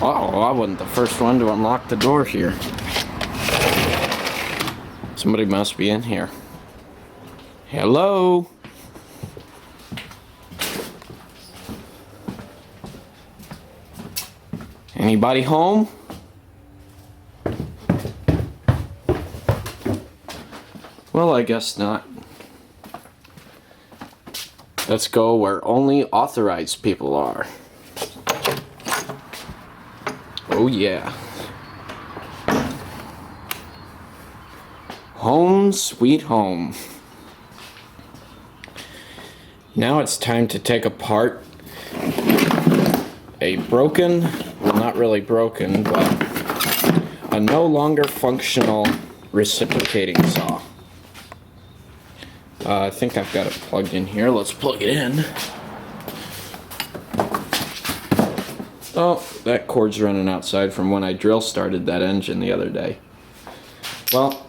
Uh-oh, I wasn't the first one to unlock the door here. Somebody must be in here. Hello? Anybody home? Well, I guess not. Let's go where only authorized people are. Oh yeah. Home sweet home. Now it's time to take apart a broken, well not really broken, but a no longer functional reciprocating saw. I think I've got it plugged in here. Let's plug it in. Oh, that cord's running outside from when I drill started that engine the other day. Well,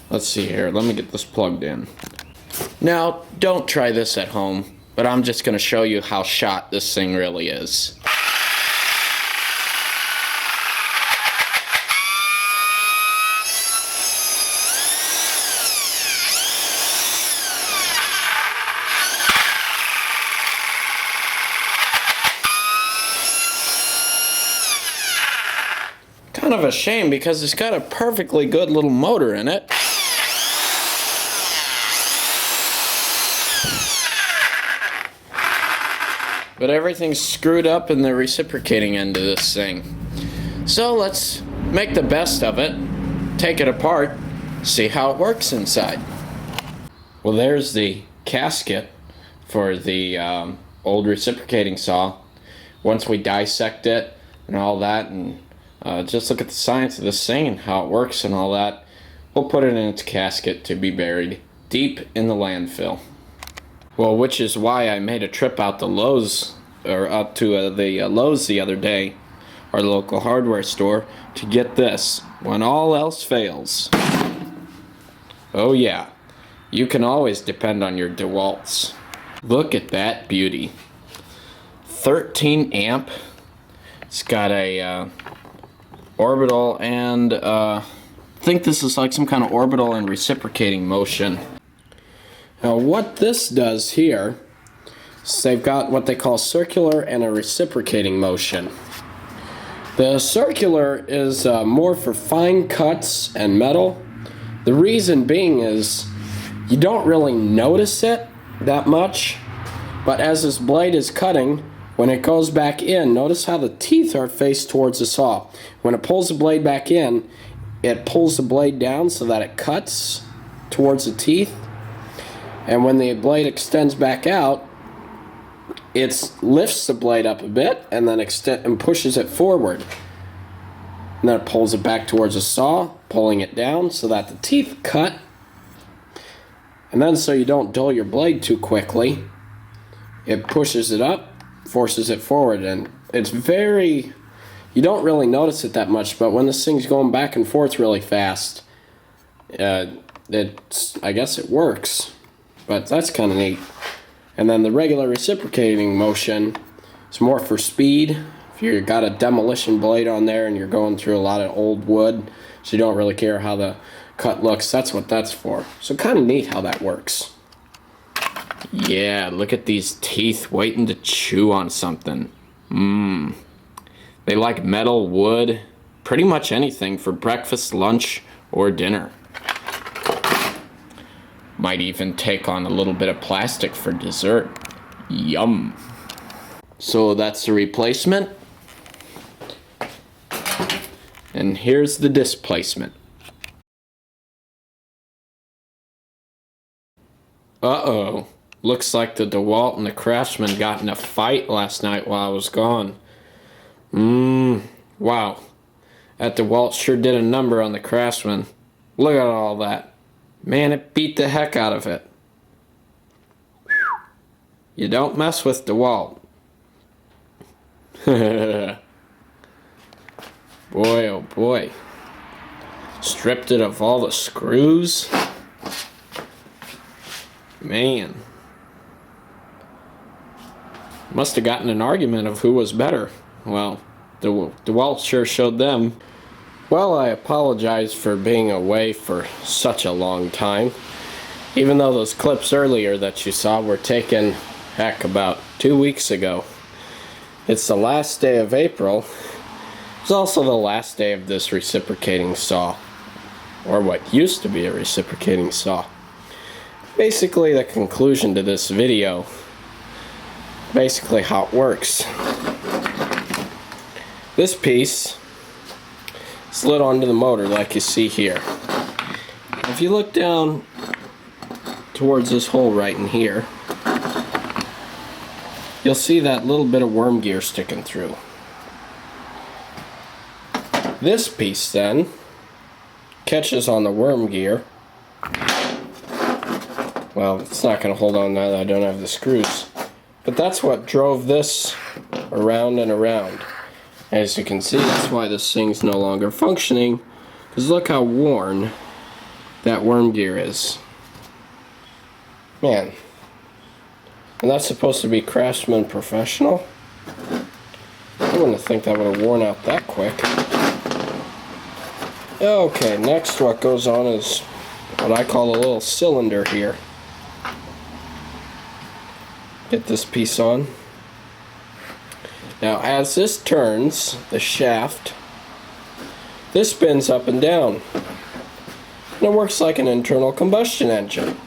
let's see here. Let me get this plugged in. Now, don't try this at home, but I'm just going to show you how shot this thing really is. Kind of a shame because it's got a perfectly good little motor in it. But everything's screwed up in the reciprocating end of this thing. So let's make the best of it, take it apart, see how it works inside. Well, there's the casket for the old reciprocating saw. Once we dissect it and all that, and just look at the science of this thing and how it works and all that, we'll put it in its casket to be buried deep in the landfill. Well, which is why I made a trip out to Lowe's, or up to the Lowe's the other day, our local hardware store, to get this when all else fails. Oh yeah, you can always depend on your DeWalts. Look at that beauty. 13 amp. It's got a orbital and I think this is like some kind of orbital and reciprocating motion. Now what this does here is they've got what they call circular and a reciprocating motion. The circular is more for fine cuts and metal. The reason being is you don't really notice it that much, but as this blade is cutting, when it goes back in, notice how the teeth are faced towards the saw. When it pulls the blade back in, it pulls the blade down so that it cuts towards the teeth. And when the blade extends back out, it lifts the blade up a bit and then pushes it forward. And then it pulls it back towards the saw, pulling it down so that the teeth cut. And then so you don't dull your blade too quickly, it pushes it up, forces it forward, and it's very, you don't really notice it that much, but when this thing's going back and forth really fast, I guess it works, but that's kind of neat. And then the regular reciprocating motion is more for speed. If you've got a demolition blade on there and you're going through a lot of old wood, so you don't really care how the cut looks, that's what that's for. So kind of neat how that works. Yeah, look at these teeth waiting to chew on something. They like metal, wood, pretty much anything for breakfast, lunch, or dinner. Might even take on a little bit of plastic for dessert. Yum. So that's the replacement. And here's the displacement. Uh-oh. Looks like the DeWalt and the Craftsman got in a fight last night while I was gone. Wow. That DeWalt sure did a number on the Craftsman. Look at all that. Man, it beat the heck out of it. You don't mess with DeWalt. Boy, oh boy. Stripped it of all the screws. Man. Must have gotten an argument of who was better. Well, DeWalt sure showed them. Well, I apologize for being away for such a long time. Even though those clips earlier that you saw were taken, heck, about 2 weeks ago. It's the last day of April. It's also the last day of this reciprocating saw. Or what used to be a reciprocating saw. Basically, the conclusion to this video. Basically how it works. This piece slid onto the motor like you see here. If you look down towards this hole right in here, you'll see that little bit of worm gear sticking through. This piece then catches on the worm gear. Well, it's not going to hold on now that I don't have the screws. But that's what drove this around and around. As you can see, that's why this thing's no longer functioning. Because look how worn that worm gear is. Man. And that's supposed to be Craftsman Professional? I wouldn't think that would have worn out that quick. Okay, next what goes on is what I call a little cylinder here. Get this piece on. Now as this turns, the shaft, this spins up and down. And it works like an internal combustion engine.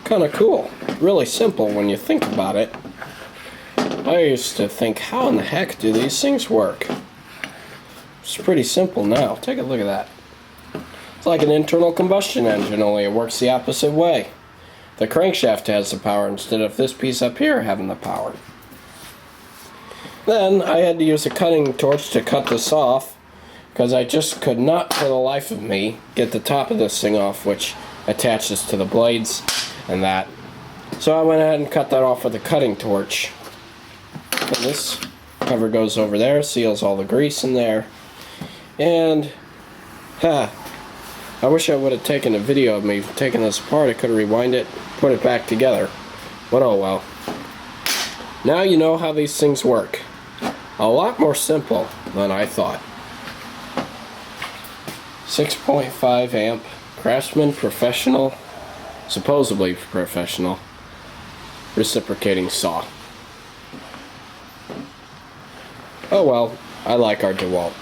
Kind of cool. Really simple when you think about it. I used to think, how in the heck do these things work? It's pretty simple now. Take a look at that. It's like an internal combustion engine, only it works the opposite way. The crankshaft has the power instead of this piece up here having the power. Then I had to use a cutting torch to cut this off because I just could not for the life of me get the top of this thing off, which attaches to the blades and that. So I went ahead and cut that off with a cutting torch. And this cover goes over there, seals all the grease in there. And I wish I would have taken a video of me taking this apart. I could have rewind it, put it back together. But oh well. Now you know how these things work. A lot more simple than I thought. 6.5 amp Craftsman Professional, supposedly professional, reciprocating saw. Oh well, I like our DeWalt.